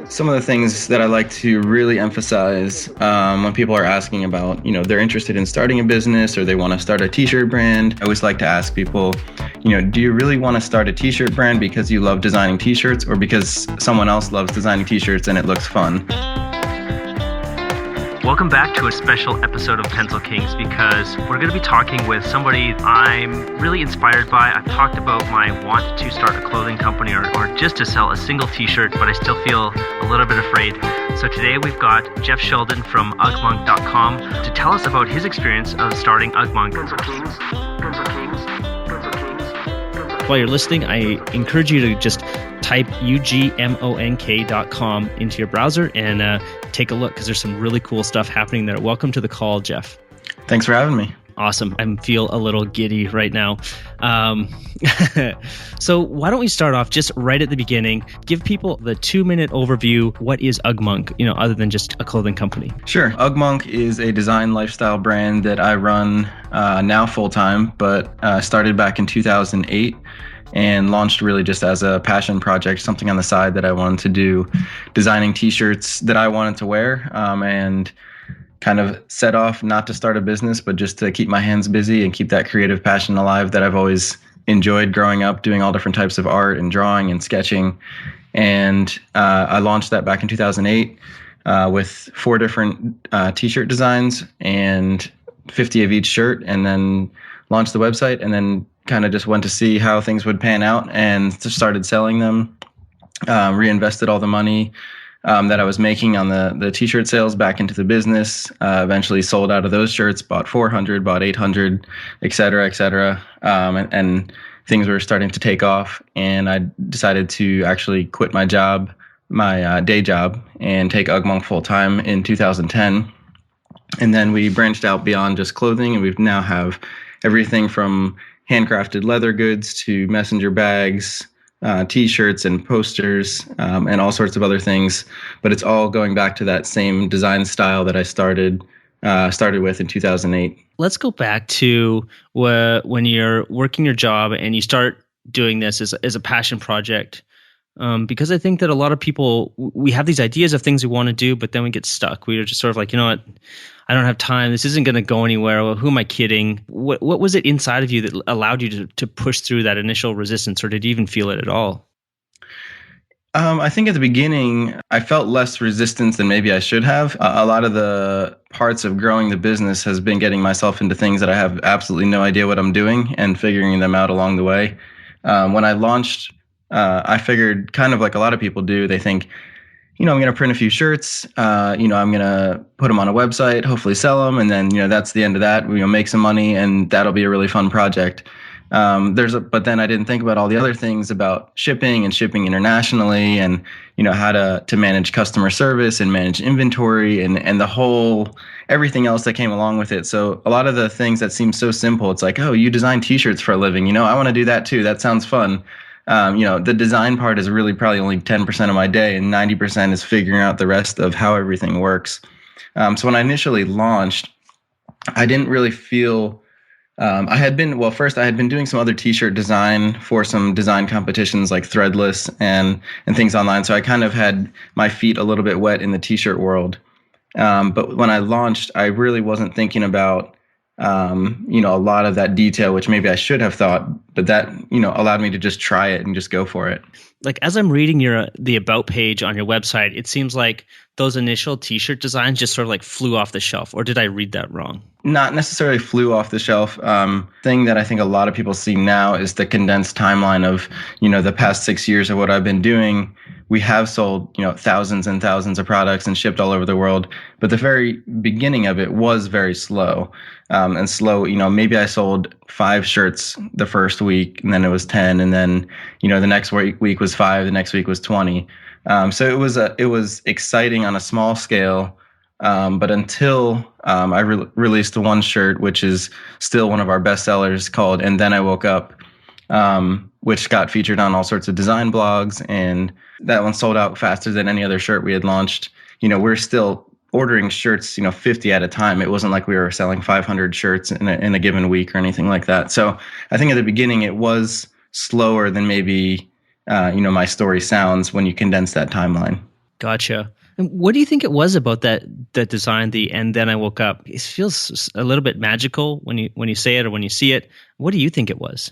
Some of the things that I like to really emphasize when people are asking about, they're interested in starting a business or they want to start a t-shirt brand. I always like to ask people, do you really want to start a t-shirt brand because you love designing t-shirts or because someone else loves designing t-shirts and it looks fun? Welcome back to a special episode of Pencil Kings because we're going to be talking with somebody I'm really inspired by. I've talked about my want to start a clothing company or just to sell a single t-shirt, but I still feel a little bit afraid. So today we've got Jeff Sheldon from Ugmonk.com to tell us about his experience of starting Ugmonk. Pencil Kings, Pencil Kings, Pencil Kings. While you're listening, I encourage you to just type Ugmonk.com into your browser and take a look because there's some really cool stuff happening there. Welcome to the call, Jeff. Thanks for having me. Awesome. I feel a little giddy right now. So why don't we start off just right at the beginning? Give people the 2-minute overview. What is Ugmonk, other than just a clothing company? Sure. Ugmonk is a design lifestyle brand that I run now full-time, but started back in 2008. And launched really just as a passion project, something on the side that I wanted to do, designing t-shirts that I wanted to wear, and kind of set off not to start a business, but just to keep my hands busy and keep that creative passion alive that I've always enjoyed growing up, doing all different types of art and drawing and sketching. And I launched that back in 2008 with 4 different t-shirt designs and 50 of each shirt, and then launched the website and then kind of just went to see how things would pan out and started selling them, reinvested all the money that I was making on the t-shirt sales back into the business, eventually sold out of those shirts, bought 400, bought 800, et cetera, et cetera. And things were starting to take off. And I decided to actually quit my job, my day job, and take Ugmonk full time in 2010. And then we branched out beyond just clothing, and we now have everything from handcrafted leather goods to messenger bags, t-shirts and posters, and all sorts of other things. But it's all going back to that same design style that I started with in 2008. Let's go back to when you're working your job and you start doing this as a passion project. Because I think that a lot of people, we have these ideas of things we want to do, but then we get stuck. We are just sort of like, you know what? I don't have time. This isn't going to go anywhere. Well, who am I kidding? What was it inside of you that allowed you to push through that initial resistance, or did you even feel it at all? I think at the beginning, I felt less resistance than maybe I should have. A lot of the parts of growing the business has been getting myself into things that I have absolutely no idea what I'm doing and figuring them out along the way. When I launched, I figured kind of like a lot of people do, they think, I'm going to print a few shirts, I'm going to put them on a website, hopefully sell them. And then, that's the end of that. Make some money and that'll be a really fun project. But then I didn't think about all the other things about shipping internationally and, how to manage customer service and manage inventory and the whole, everything else that came along with it. So a lot of the things that seem so simple, it's like, oh, you design t-shirts for a living. I want to do that too. That sounds fun. The design part is really probably only 10% of my day, and 90% is figuring out the rest of how everything works. So when I initially launched, I didn't really feel, I had been doing some other t-shirt design for some design competitions like Threadless and things online. So I kind of had my feet a little bit wet in the t-shirt world. But when I launched, I really wasn't thinking about a lot of that detail, which maybe I should have thought, but that, allowed me to just try it and just go for it. Like as I'm reading the about page on your website, it seems like those initial t-shirt designs just sort of like flew off the shelf, or did I read that wrong? Not necessarily flew off the shelf. Thing that I think a lot of people see now is the condensed timeline of, the past 6 years of what I've been doing. We have sold, thousands and thousands of products and shipped all over the world. But the very beginning of it was very slow. And slow, maybe I sold 5 shirts the first week, and then it was 10. And then, the next week was 5, the next week was 20. So it was exciting on a small scale. But until I released one shirt, which is still one of our best sellers, called And Then I Woke Up, which got featured on all sorts of design blogs. And that one sold out faster than any other shirt we had launched. We're still ordering shirts, 50 at a time. It wasn't like we were selling 500 shirts in a given week or anything like that. So I think at the beginning it was slower than maybe, my story sounds when you condense that timeline. Gotcha. And what do you think it was about that design, the "and then I woke up"? It feels a little bit magical when you say it or when you see it. What do you think it was?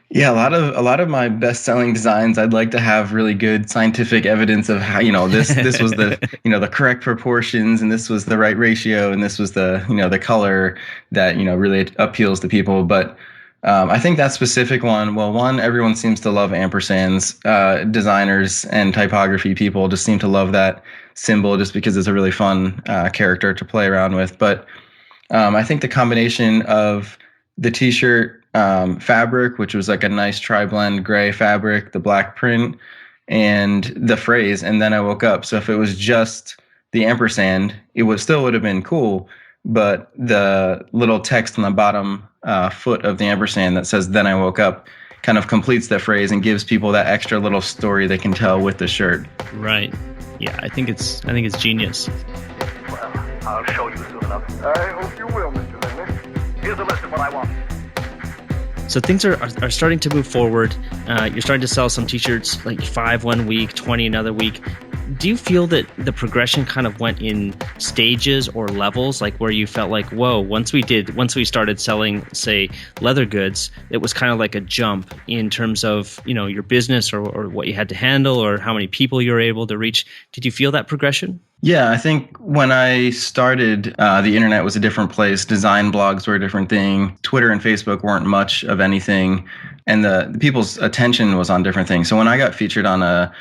Yeah, a lot of my best-selling designs, I'd like to have really good scientific evidence of how, this was the, the correct proportions, and this was the right ratio, and this was the, the color that, really appeals to people. But I think that specific one, well, one, everyone seems to love ampersands. Designers and typography people just seem to love that symbol just because it's a really fun character to play around with. But I think the combination of the t-shirt fabric, which was like a nice tri-blend gray fabric, the black print, and the phrase, "and then I woke up." So if it was just the ampersand, it would have been cool. But the little text on the bottom foot of the ampersand that says "then I woke up" kind of completes the phrase and gives people that extra little story they can tell with the shirt. Right. Yeah, I think it's genius. Well, I'll show you soon enough. I hope you will, Mr. Lindley. Here's a list of what I want. So things are starting to move forward. You're starting to sell some t-shirts, like 5 1 week, 20 another week. Do you feel that the progression kind of went in stages or levels, like where you felt like, whoa, once we started selling, say, leather goods, it was kind of like a jump in terms of, your business or what you had to handle or how many people you were able to reach? Did you feel that progression? Yeah, I think when I started, the internet was a different place. Design blogs were a different thing. Twitter and Facebook weren't much of anything. And the people's attention was on different things. So when I got featured on a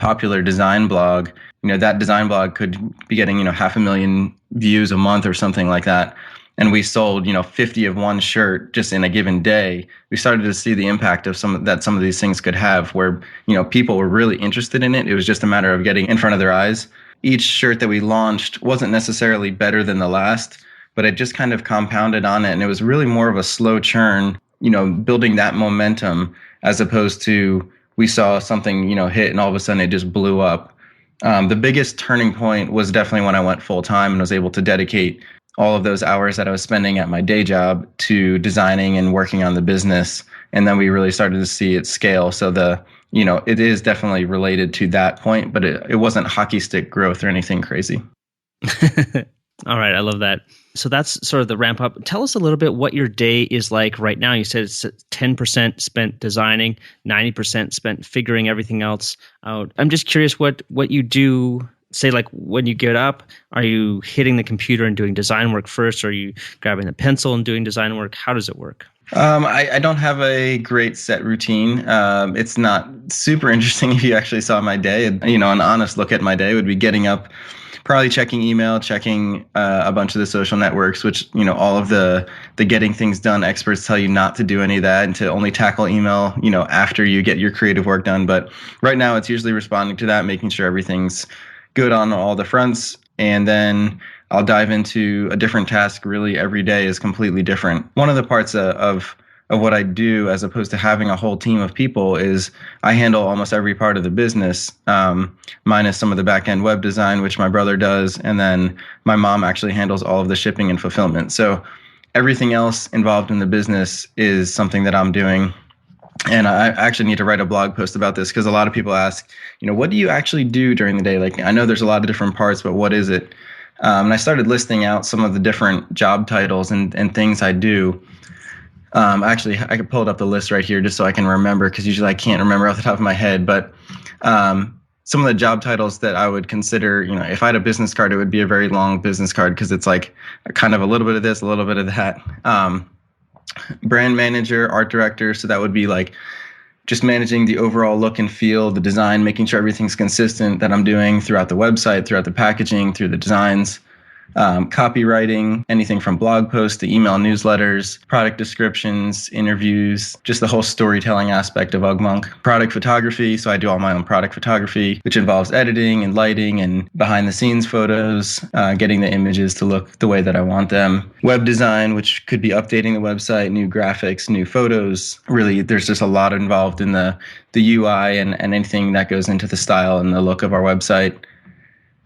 popular design blog, that design blog could be getting, 500,000 views a month or something like that. And we sold, 50 of one shirt just in a given day. We started to see the impact of some of these things could have where, people were really interested in it. It was just a matter of getting in front of their eyes. Each shirt that we launched wasn't necessarily better than the last, but it just kind of compounded on it. And it was really more of a slow churn, building that momentum as opposed to we saw something, hit and all of a sudden it just blew up. The biggest turning point was definitely when I went full time and was able to dedicate all of those hours that I was spending at my day job to designing and working on the business. And then we really started to see it scale. So it is definitely related to that point, but it wasn't hockey stick growth or anything crazy. All right. I love that. So that's sort of the ramp up. Tell us a little bit what your day is like right now. You said it's 10% spent designing, 90% spent figuring everything else out. I'm just curious what you do. Say, like, when you get up, are you hitting the computer and doing design work first? Or are you grabbing the pencil and doing design work? How does it work? I don't have a great set routine. It's not super interesting if you actually saw my day. An honest look at my day would be getting up, probably checking email, checking a bunch of the social networks, which, all of the getting things done experts tell you not to do any of that and to only tackle email, after you get your creative work done. But right now it's usually responding to that, making sure everything's good on all the fronts. And then I'll dive into a different task. Really, every day is completely different. One of the parts of what I do, as opposed to having a whole team of people, is I handle almost every part of the business, minus some of the back-end web design, which my brother does. And then my mom actually handles all of the shipping and fulfillment. So everything else involved in the business is something that I'm doing. And I actually need to write a blog post about this because a lot of people ask, what do you actually do during the day? Like, I know there's a lot of different parts, but what is it? And I started listing out some of the different job titles and things I do. Actually, I could pull it up the list right here just so I can remember, because usually I can't remember off the top of my head. But some of the job titles that I would consider, if I had a business card, it would be a very long business card because it's like kind of a little bit of this, a little bit of that. Brand manager, art director. So that would be like just managing the overall look and feel, the design, making sure everything's consistent that I'm doing throughout the website, throughout the packaging, through the designs. Copywriting, anything from blog posts to email newsletters, product descriptions, interviews, just the whole storytelling aspect of Ugmonk. Product photography, so I do all my own product photography, which involves editing and lighting and behind the scenes photos, getting the images to look the way that I want them. Web design, which could be updating the website, new graphics, new photos. Really, there's just a lot involved in the UI and anything that goes into the style and the look of our website.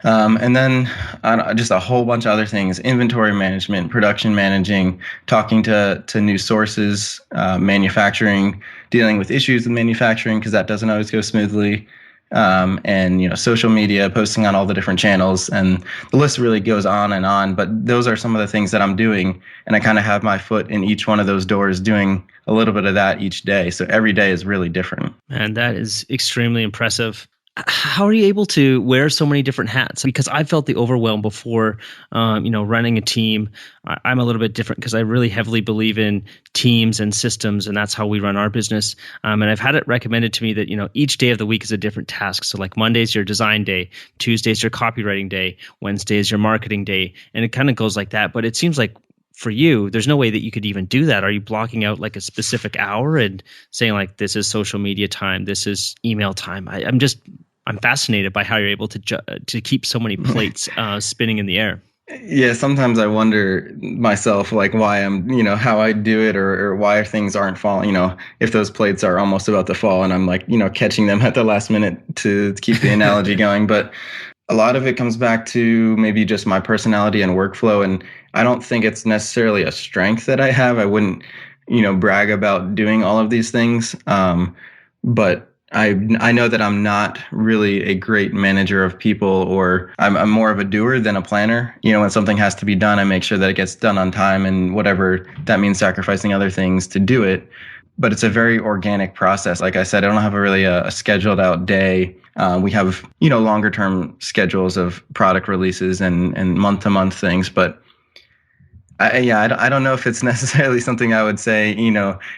And then just a whole bunch of other things: inventory management, production managing, talking to new sources, manufacturing, dealing with issues with manufacturing because that doesn't always go smoothly, and social media, posting on all the different channels, and the list really goes on and on. But those are some of the things that I'm doing, and I kind of have my foot in each one of those doors, doing a little bit of that each day. So every day is really different. And that is extremely impressive. How are you able to wear so many different hats? Because I felt the overwhelm before, running a team. I'm a little bit different because I really heavily believe in teams and systems, and that's how we run our business. And I've had it recommended to me that, each day of the week is a different task. So like Monday's your design day, Tuesday's your copywriting day, Wednesday is your marketing day. And it kind of goes like that. But it seems like for you, there's no way that you could even do that. Are you blocking out like a specific hour and saying like, this is social media time, this is email time? I'm fascinated by how you're able to keep so many plates spinning in the air. Yeah, sometimes I wonder myself, like why I'm, how I do it, or why things aren't falling. If those plates are almost about to fall, and I'm like, catching them at the last minute to keep the analogy going. But a lot of it comes back to maybe just my personality and workflow, and I don't think it's necessarily a strength that I have. I wouldn't, brag about doing all of these things, but I know that I'm not really a great manager of people, or I'm more of a doer than a planner. When something has to be done, I make sure that it gets done on time, and whatever that means, sacrificing other things to do it. But it's a very organic process. Like I said, I don't have a scheduled out day. We have, longer term schedules of product releases and month to month things, but I don't know if it's necessarily something I would say,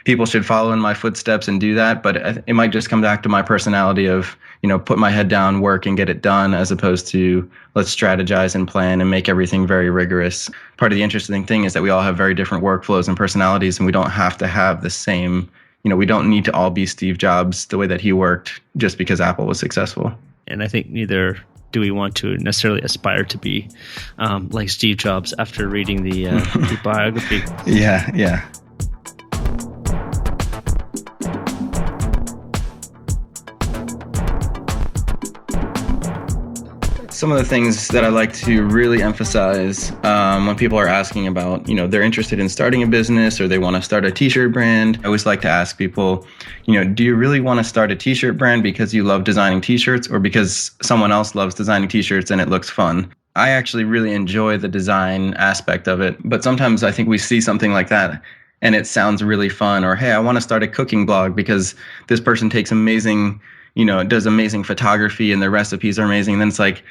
people should follow in my footsteps and do that, but it might just come back to my personality of, put my head down, work and get it done, as opposed to let's strategize and plan and make everything very rigorous. Part of the interesting thing is that we all have very different workflows and personalities, and we don't have to have the same, we don't need to all be Steve Jobs the way that he worked just because Apple was successful. And I think neither do we want to necessarily aspire to be like Steve Jobs after reading the biography. Yeah. Some of the things that I like to really emphasize when people are asking about, they're interested in starting a business or they want to start a t-shirt brand. I always like to ask people, do you really want to start a t-shirt brand because you love designing t-shirts, or because someone else loves designing t-shirts and it looks fun? I actually really enjoy the design aspect of it, but sometimes I think we see something like that and it sounds really fun, or, hey, I want to start a cooking blog because this person takes amazing, does amazing photography and their recipes are amazing. And then it's like,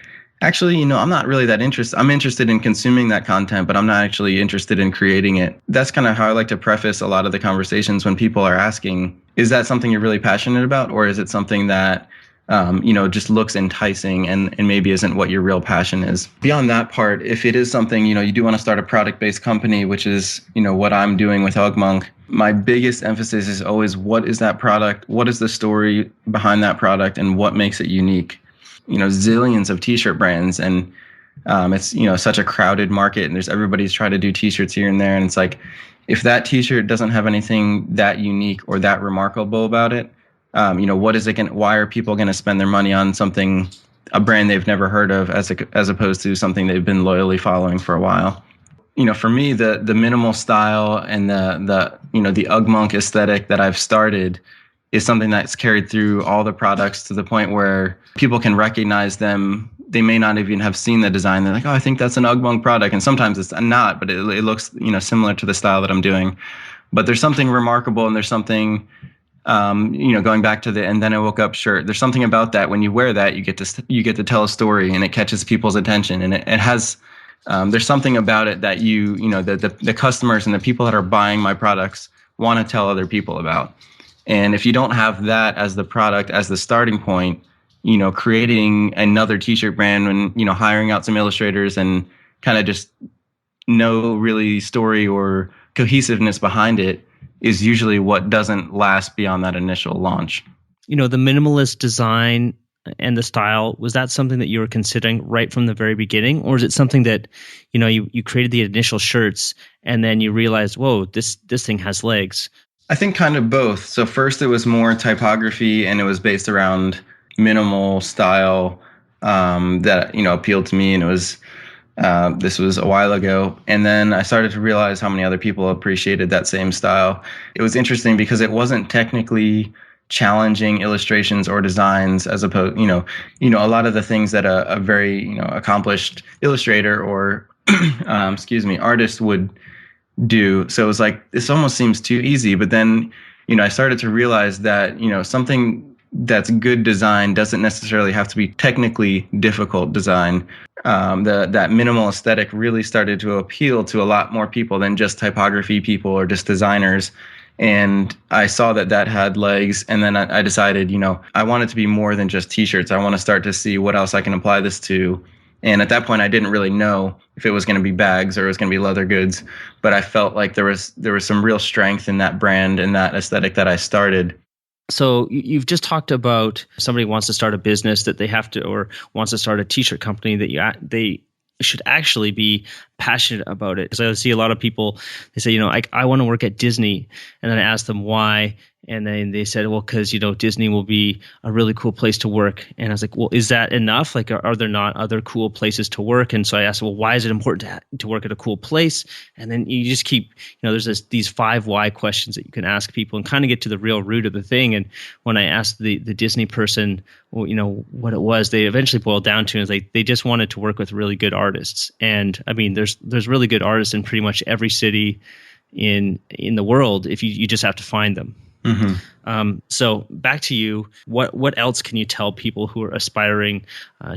actually, I'm not really that interested. I'm interested in consuming that content, but I'm not actually interested in creating it. That's kind of how I like to preface a lot of the conversations when people are asking, is that something you're really passionate about? Or is it something that, just looks enticing and maybe isn't what your real passion is? Beyond that part, if it is something, you do want to start a product-based company, which is, what I'm doing with Ugmonk, my biggest emphasis is always, what is that product? What is the story behind that product, and what makes it unique? Zillions of t-shirt brands, and it's, such a crowded market, and everybody's trying to do t-shirts here and there. And it's like, if that t-shirt doesn't have anything that unique or that remarkable about it, what is it going? Why are people going to spend their money on a brand they've never heard of, as opposed to something they've been loyally following for a while? For me, the minimal style and the Ugmonk aesthetic that I've started is something that's carried through all the products, to the point where people can recognize them. They may not even have seen the design. They're like, oh, I think that's an Ugmonk product. And sometimes it's not, but it looks, similar to the style that I'm doing. But there's something remarkable, and there's something, going back to the "and then I woke up" shirt. There's something about that. When you wear that, you get to tell a story, and it catches people's attention. And it has, there's something about it that the customers and the people that are buying my products want to tell other people about. And if you don't have that as the product, as the starting point, creating another t-shirt brand and, hiring out some illustrators and kind of just no really story or cohesiveness behind it is usually what doesn't last beyond that initial launch. The minimalist design and the style, was that something that you were considering right from the very beginning? Or is it something that, you created the initial shirts and then you realized, whoa, this thing has legs? I think kind of both. So first it was more typography, and it was based around minimal style, that, appealed to me. And this was a while ago. And then I started to realize how many other people appreciated that same style. It was interesting because it wasn't technically challenging illustrations or designs as opposed, a lot of the things that a very, accomplished illustrator or, artist would do. So it was like, this almost seems too easy. But then, I started to realize that, something that's good design doesn't necessarily have to be technically difficult design. That minimal aesthetic really started to appeal to a lot more people than just typography people or just designers. And I saw that had legs. And then I decided, I want it to be more than just t-shirts. I want to start to see what else I can apply this to. And at that point, I didn't really know if it was going to be bags or it was going to be leather goods. But I felt like there was some real strength in that brand and that aesthetic that I started. So you've just talked about somebody wants to start a business that they have to, or wants to start a t-shirt company that they should actually be passionate about it. Because I see a lot of people, they say, I want to work at Disney. And then I ask them why. And then they said, well, because, Disney will be a really cool place to work. And I was like, well, is that enough? Like, are there not other cool places to work? And so I asked, well, why is it important to work at a cool place? And then you just keep, there's these 5 why questions that you can ask people and kind of get to the real root of the thing. And when I asked the Disney person, well, what it was, they eventually boiled down to is like they just wanted to work with really good artists. And I mean, there's really good artists in pretty much every city in the world if you just have to find them. Mm-hmm. So back to you. What else can you tell people who are aspiring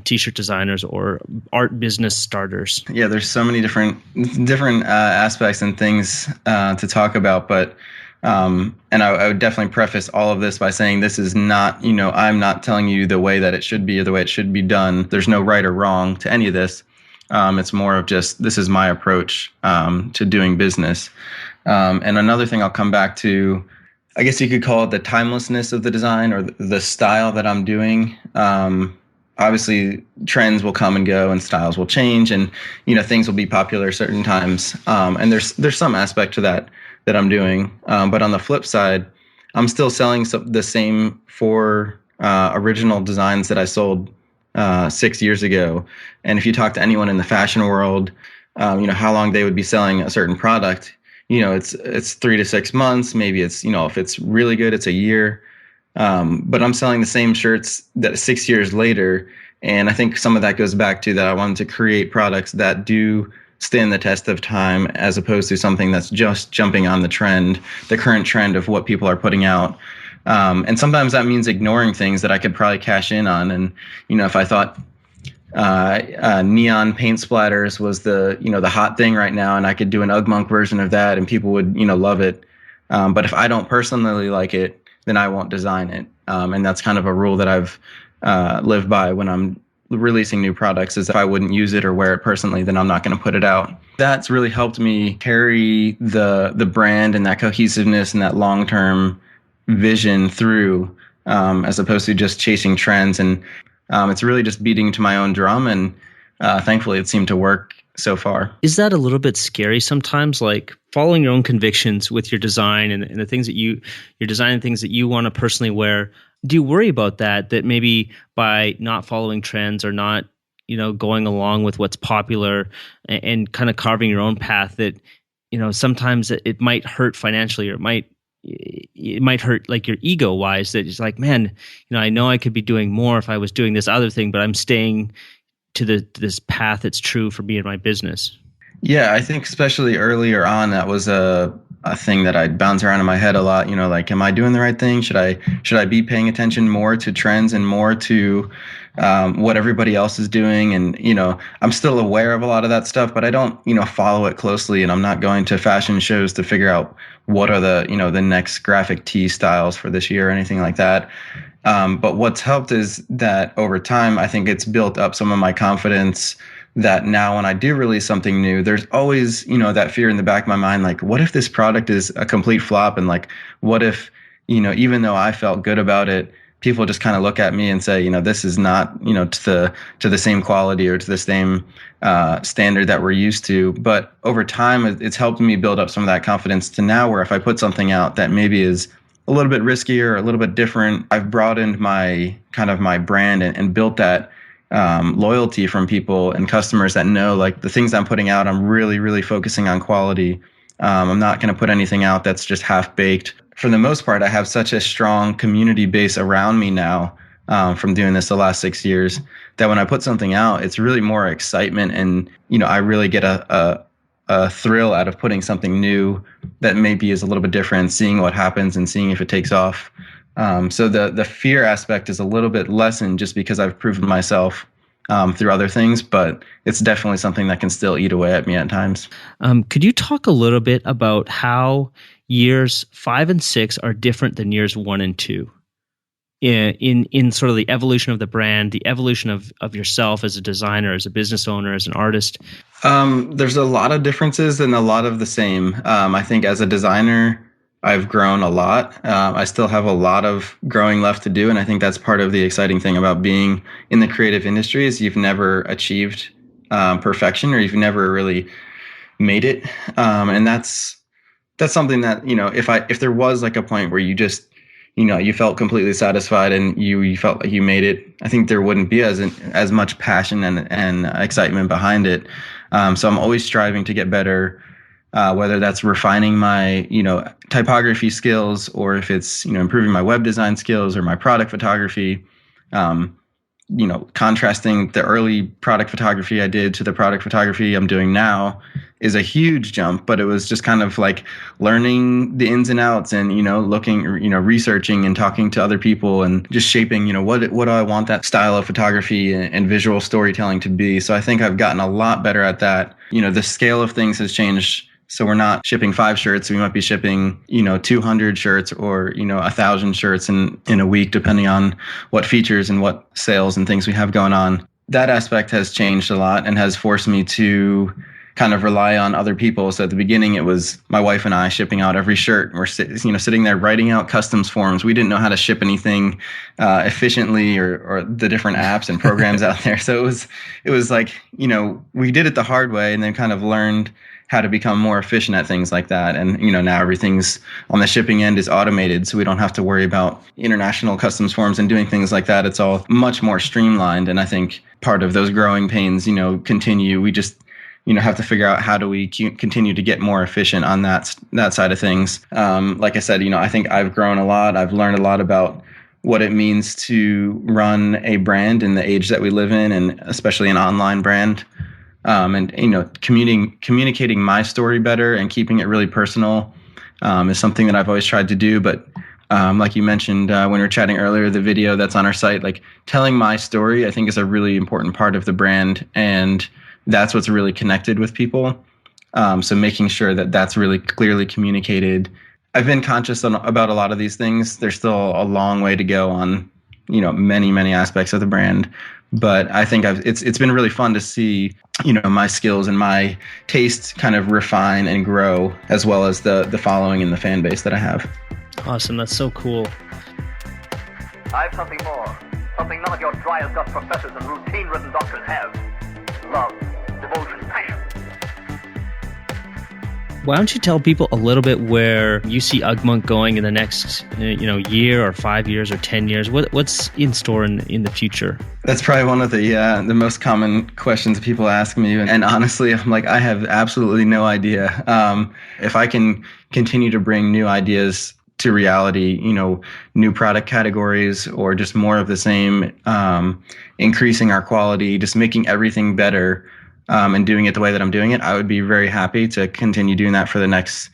t-shirt designers or art business starters? Yeah, there's so many different aspects and things to talk about, but and I would definitely preface all of this by saying this is not, I'm not telling you the way that it should be or the way it should be done. There's no right or wrong to any of this. It's more of just, this is my approach to doing business. And another thing I'll come back to, I guess you could call it the timelessness of the design or the style that I'm doing. Obviously, trends will come and go and styles will change and, things will be popular certain times. And there's some aspect to that I'm doing. But on the flip side, I'm still selling the same 4 original designs that I sold 6 years ago. And if you talk to anyone in the fashion world, how long they would be selling a certain product, it's 3 to 6 months. Maybe it's, if it's really good, it's a year. But I'm selling the same shirts that 6 years later. And I think some of that goes back to that I wanted to create products that do stand the test of time as opposed to something that's just jumping on the current trend of what people are putting out. And sometimes that means ignoring things that I could probably cash in on. And, if I thought neon paint splatters was the hot thing right now, and I could do an Ugmonk version of that and people would, love it. But if I don't personally like it, then I won't design it. And that's kind of a rule that I've lived by when I'm releasing new products, is if I wouldn't use it or wear it personally, then I'm not going to put it out. That's really helped me carry the brand and that cohesiveness and that long-term vision through, as opposed to just chasing trends. And it's really just beating to my own drum, and thankfully it seemed to work so far. Is that a little bit scary sometimes, like following your own convictions with your design and the things that you're designing things that you want to personally wear? Do you worry about that maybe by not following trends or not, going along with what's popular and kind of carving your own path, that, sometimes it might hurt financially, or it might hurt like your ego wise, that it's like, man, I know I could be doing more if I was doing this other thing, but I'm staying to this path that's true for me and my business? Yeah, I think especially earlier on, that was a thing that I'd bounce around in my head a lot. Like, am I doing the right thing? Should I be paying attention more to trends and more to what everybody else is doing? And, I'm still aware of a lot of that stuff, but I don't, follow it closely. And I'm not going to fashion shows to figure out what are the next graphic tee styles for this year or anything like that. But what's helped is that over time, I think it's built up some of my confidence that now when I do release something new, there's always, that fear in the back of my mind, like, what if this product is a complete flop? And like, what if, even though I felt good about it, people just kind of look at me and say, this is not, to the same quality or to the same standard that we're used to. But over time, it's helped me build up some of that confidence to now where if I put something out that maybe is a little bit riskier, a little bit different, I've broadened my brand and built that loyalty from people and customers that know like the things I'm putting out, I'm really, really focusing on quality. I'm not going to put anything out that's just half baked. For the most part, I have such a strong community base around me now from doing this the last 6 years that when I put something out, it's really more excitement. And, I really get a thrill out of putting something new that maybe is a little bit different, seeing what happens and seeing if it takes off. So the fear aspect is a little bit lessened just because I've proven myself through other things, but it's definitely something that can still eat away at me at times. Could you talk a little bit about how years 5 and 6 are different than years 1 and 2 in sort of the evolution of the brand, the evolution of yourself as a designer, as a business owner, as an artist? There's a lot of differences and a lot of the same. I think as a designer, I've grown a lot. I still have a lot of growing left to do. And I think that's part of the exciting thing about being in the creative industry is you've never achieved perfection, or you've never really made it. And that's something that, if there was like a point where you just, you felt completely satisfied and you felt like you made it, I think there wouldn't be as much passion and excitement behind it. So I'm always striving to get better. Whether that's refining my, typography skills, or if it's, improving my web design skills or my product photography, contrasting the early product photography I did to the product photography I'm doing now is a huge jump, but it was just kind of like learning the ins and outs and, looking, researching and talking to other people and just shaping, what do I want that style of photography and visual storytelling to be. So I think I've gotten a lot better at that. The scale of things has changed. So we're not shipping 5 shirts. We might be shipping, 200 shirts or, 1,000 shirts in a week, depending on what features and what sales and things we have going on. That aspect has changed a lot and has forced me to kind of rely on other people. So at the beginning, it was my wife and I shipping out every shirt. We're sitting there writing out customs forms. We didn't know how to ship anything efficiently or the different apps and programs out there. So it was like, we did it the hard way and then kind of learned how to become more efficient at things like that. And, now everything's on the shipping end is automated, so we don't have to worry about international customs forms and doing things like that. It's all much more streamlined. And I think part of those growing pains, continue. We just, have to figure out how do we continue to get more efficient on that side of things. Like I said, I think I've grown a lot. I've learned a lot about what it means to run a brand in the age that we live in, and especially an online brand. And communicating my story better and keeping it really personal is something that I've always tried to do. But like you mentioned when we were chatting earlier, the video that's on our site, like telling my story, I think is a really important part of the brand, and that's what's really connected with people. So making sure that that's really clearly communicated. I've been conscious about a lot of these things. There's still a long way to go on, many, many aspects of the brand. But I think it's been really fun to see, my skills and my taste kind of refine and grow, as well as the following and the fan base that I have. Awesome. That's so cool. I have something more. Something none of your dry as dust professors and routine-ridden doctors have. Love, devotion, passion. Why don't you tell people a little bit where you see Ugmonk going in the next, year or 5 years or 10 years? What's in store in the future? That's probably one of the most common questions people ask me. And honestly, I'm like, I have absolutely no idea. If I can continue to bring new ideas to reality, new product categories or just more of the same, increasing our quality, just making everything better, and doing it the way that I'm doing it, I would be very happy to continue doing that for the next,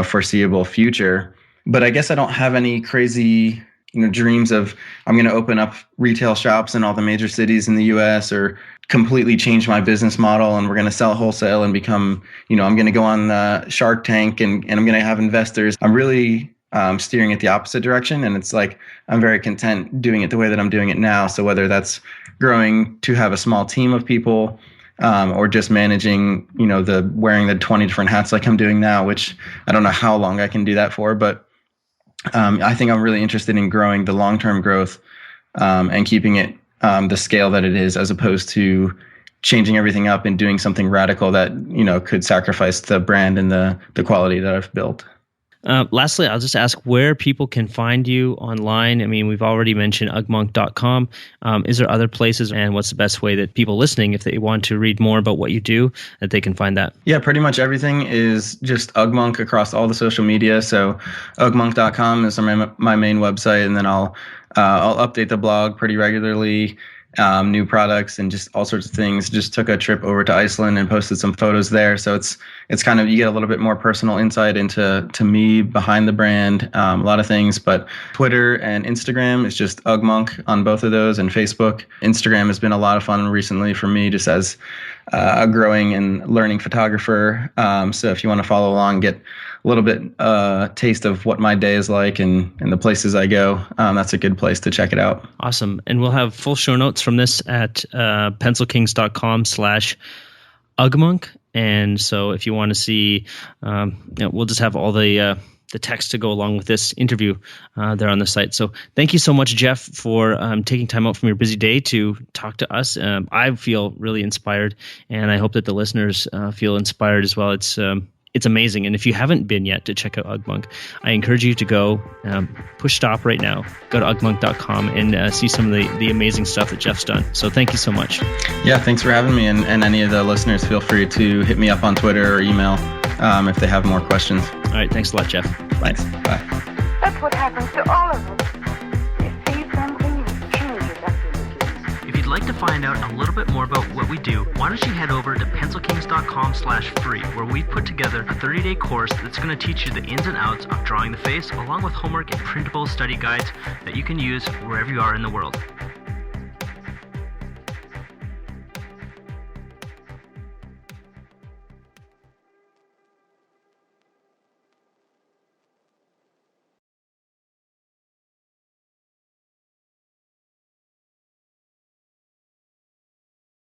foreseeable future. But I guess I don't have any crazy, dreams of I'm going to open up retail shops in all the major cities in the US or completely change my business model and we're going to sell wholesale and become, I'm going to go on Shark Tank and I'm going to have investors. I'm really steering it the opposite direction. And it's like, I'm very content doing it the way that I'm doing it now. So whether that's growing to have a small team of people, or just managing, wearing the 20 different hats like I'm doing now, which I don't know how long I can do that for, but I think I'm really interested in growing the long-term growth and keeping it the scale that it is, as opposed to changing everything up and doing something radical that, could sacrifice the brand and the quality that I've built. Lastly, I'll just ask where people can find you online. I mean, we've already mentioned ugmonk.com. Is there other places, and what's the best way that people listening, if they want to read more about what you do, that they can find that? Yeah, pretty much everything is just Ugmonk across all the social media. So ugmonk.com is my main website, and then I'll update the blog pretty regularly. New products and just all sorts of things. Just took a trip over to Iceland and posted some photos there. So it's kind of, you get a little bit more personal insight into me behind the brand, a lot of things. But Twitter and Instagram is just Ugmonk on both of those, and Facebook. Instagram has been a lot of fun recently for me, just as a growing and learning photographer. So if you want to follow along, get a little bit taste of what my day is like and the places I go, that's a good place to check it out. Awesome. And we'll have full show notes from this at pencilkings.com/Ugmonk. And so if you want to see, we'll just have all the text to go along with this interview there on the site. So thank you so much, Jeff, for taking time out from your busy day to talk to us. I feel really inspired, and I hope that the listeners feel inspired as well. It's amazing. And if you haven't been yet to check out Ugmonk, I encourage you to go push stop right now. Go to ugmonk.com and see some of the amazing stuff that Jeff's done. So thank you so much. Yeah, thanks for having me. And any of the listeners, feel free to hit me up on Twitter or email if they have more questions. All right. Thanks a lot, Jeff. Bye. Thanks. Bye. That's what happens to all of us. You see something, you change your activities. If you'd like to find out a little bit more about what we do, why don't you head over to pencilkings.com/free, where we've put together a 30-day course that's going to teach you the ins and outs of drawing the face, along with homework and printable study guides that you can use wherever you are in the world.